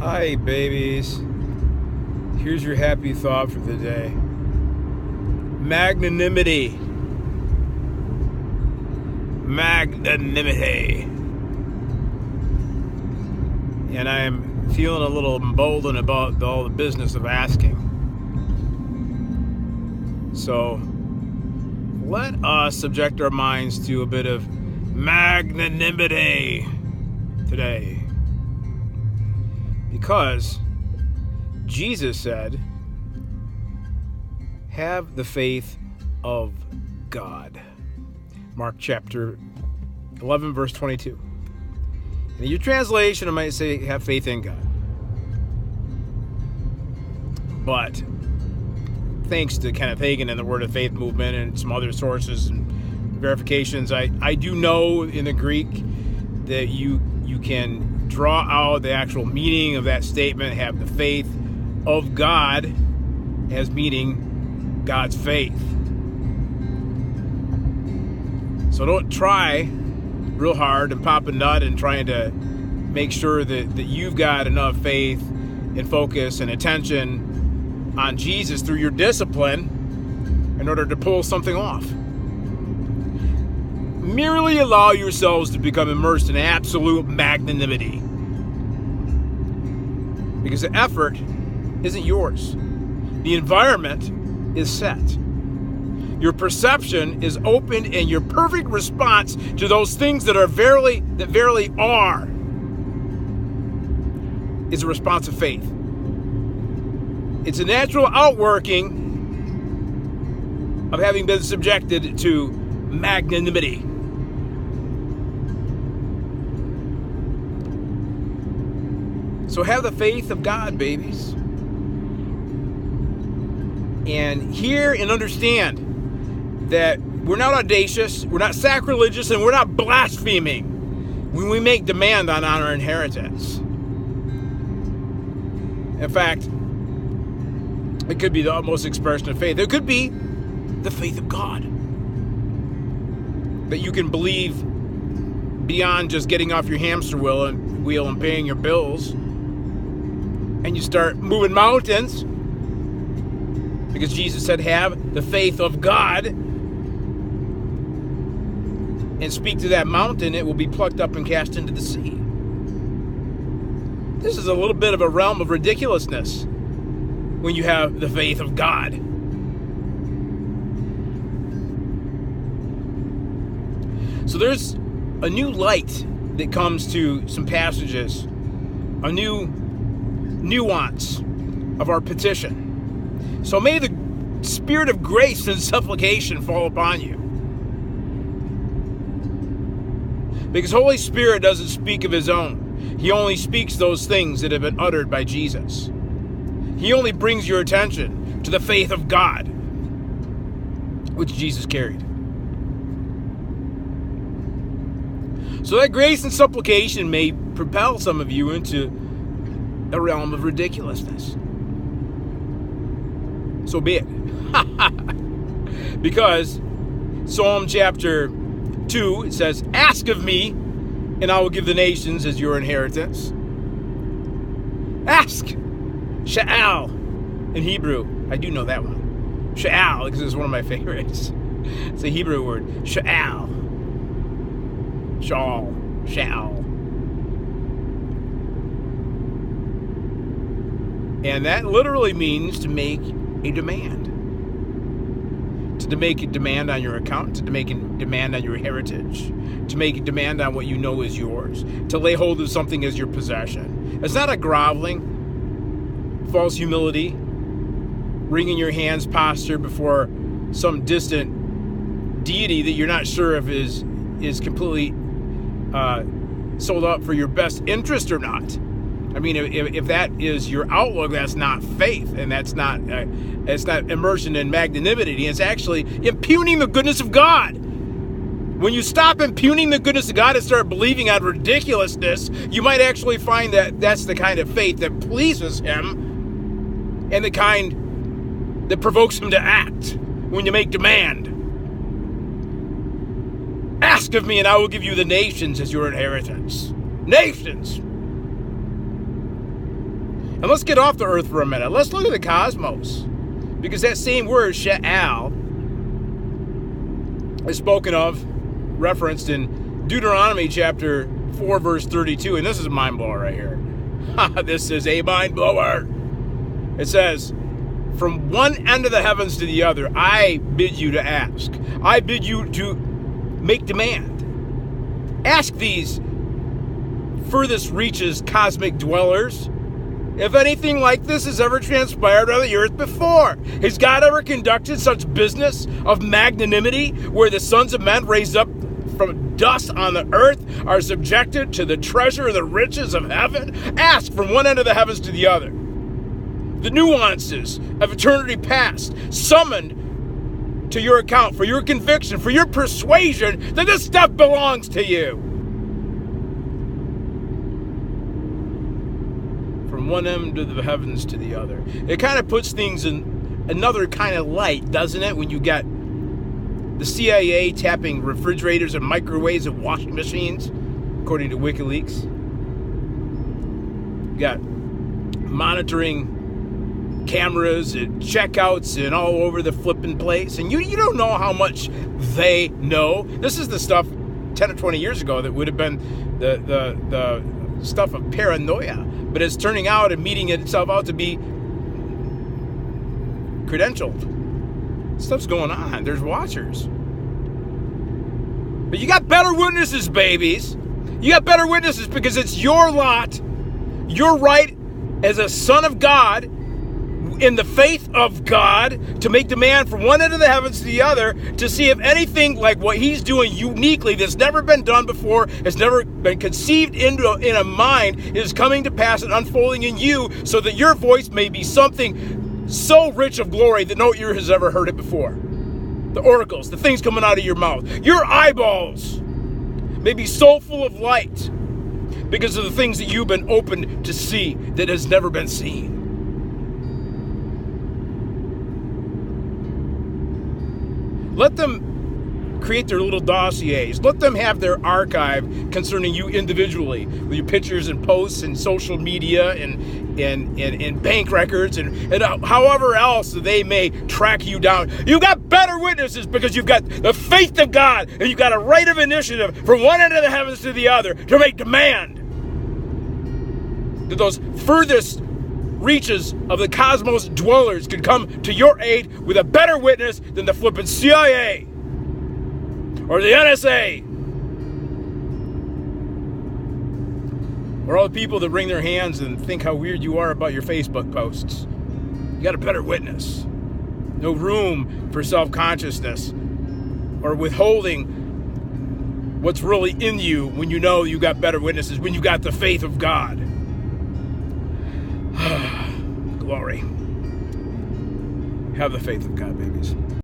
Hi, babies. Here's your happy thought for the day. Magnanimity. Magnanimity. And I am feeling a little emboldened about all the business of asking. So let us subject our minds to a bit of magnanimity today. Because Jesus said, have the faith of God. Mark chapter 11, verse 22. And in your translation, it might say, have faith in God. But thanks to Kenneth Hagin and the Word of Faith movement and some other sources and verifications, I do know in the Greek that you can draw out the actual meaning of that statement, have the faith of God, as meaning God's faith. So don't try real hard and pop a nut and trying to make sure that you've got enough faith and focus and attention on Jesus through your discipline in order to pull something off. Merely allow yourselves to become immersed in absolute magnanimity. Because the effort isn't yours. The environment is set. Your perception is open, and your perfect response to those things that verily are is a response of faith. It's a natural outworking of having been subjected to magnanimity. So have the faith of God, babies. And hear and understand that we're not audacious, we're not sacrilegious, and we're not blaspheming when we make demand on our inheritance. In fact, it could be the utmost expression of faith. It could be the faith of God. That you can believe beyond just getting off your hamster wheel and paying your bills. And you start moving mountains. Because Jesus said, have the faith of God. And speak to that mountain, it will be plucked up and cast into the sea. This is a little bit of a realm of ridiculousness when you have the faith of God. So there's a new light that comes to some passages, a new nuance of our petition. So may the spirit of grace and supplication fall upon you. Because Holy Spirit doesn't speak of his own. He only speaks those things that have been uttered by Jesus. He only brings your attention to the faith of God, which Jesus carried. So that grace and supplication may propel some of you into a realm of ridiculousness. So be it. Because Psalm chapter 2, it says, ask of me, and I will give the nations as your inheritance. Ask. Sha'al in Hebrew. I do know that one. Sha'al, because it's one of my favorites. It's a Hebrew word. Sha'al. Sha'al. And that literally means to make a demand. To make a demand on your account, to make a demand on your heritage, to make a demand on what you know is yours, to lay hold of something as your possession. It's not a groveling, false humility, wringing your hands posture before some distant deity that you're not sure if is completely sold up for your best interest or not. I mean, if that is your outlook, that's not faith, and it's not immersion in magnanimity. It's actually impugning the goodness of God. When you stop impugning the goodness of God and start believing on ridiculousness, you might actually find that that's the kind of faith that pleases him and the kind that provokes him to act when you make demand. Ask of me and I will give you the nations as your inheritance. Nations! And let's get off the earth for a minute. Let's look at the cosmos. Because that same word, she'al, is spoken of, referenced in Deuteronomy chapter 4, verse 32. And this is a mind blower right here. This is a mind blower. It says, from one end of the heavens to the other, I bid you to ask. I bid you to make demand. Ask these furthest reaches cosmic dwellers if anything like this has ever transpired on the earth before. Has God ever conducted such business of magnanimity where the sons of men raised up from dust on the earth are subjected to the treasure of the riches of heaven? Ask from one end of the heavens to the other. The nuances of eternity past summoned to your account for your conviction, for your persuasion that this stuff belongs to you. From one end of the heavens to the other. It kind of puts things in another kind of light, doesn't it? When you got the CIA tapping refrigerators and microwaves and washing machines, according to WikiLeaks. You got monitoring cameras and checkouts and all over the flipping place. And you don't know how much they know. This is the stuff 10 or 20 years ago that would have been the stuff of paranoia. But it's turning out and meeting itself out to be credentialed. Stuff's going on. There's watchers. But you got better witnesses, babies. You got better witnesses because it's your lot, your right as a son of God, in the faith of God, to make demand from one end of the heavens to the other to see if anything like what he's doing uniquely that's never been done before, has never been conceived in a mind, is coming to pass and unfolding in you so that your voice may be something so rich of glory that no ear has ever heard it before. The oracles, the things coming out of your mouth, your eyeballs may be so full of light because of the things that you've been opened to see that has never been seen. Let them create their little dossiers. Let them have their archive concerning you individually, with your pictures and posts and social media and bank records and however else they may track you down. You've got better witnesses because you've got the faith of God and you've got a right of initiative from one end of the heavens to the other to make demand that those furthest reaches of the cosmos dwellers could come to your aid with a better witness than the flippin' CIA or the NSA or all the people that wring their hands and think how weird you are about your Facebook posts. You got a better witness. No room for self-consciousness or withholding what's really in you when you know you got better witnesses, when you got the faith of God. Glory. Have the faith of God, babies.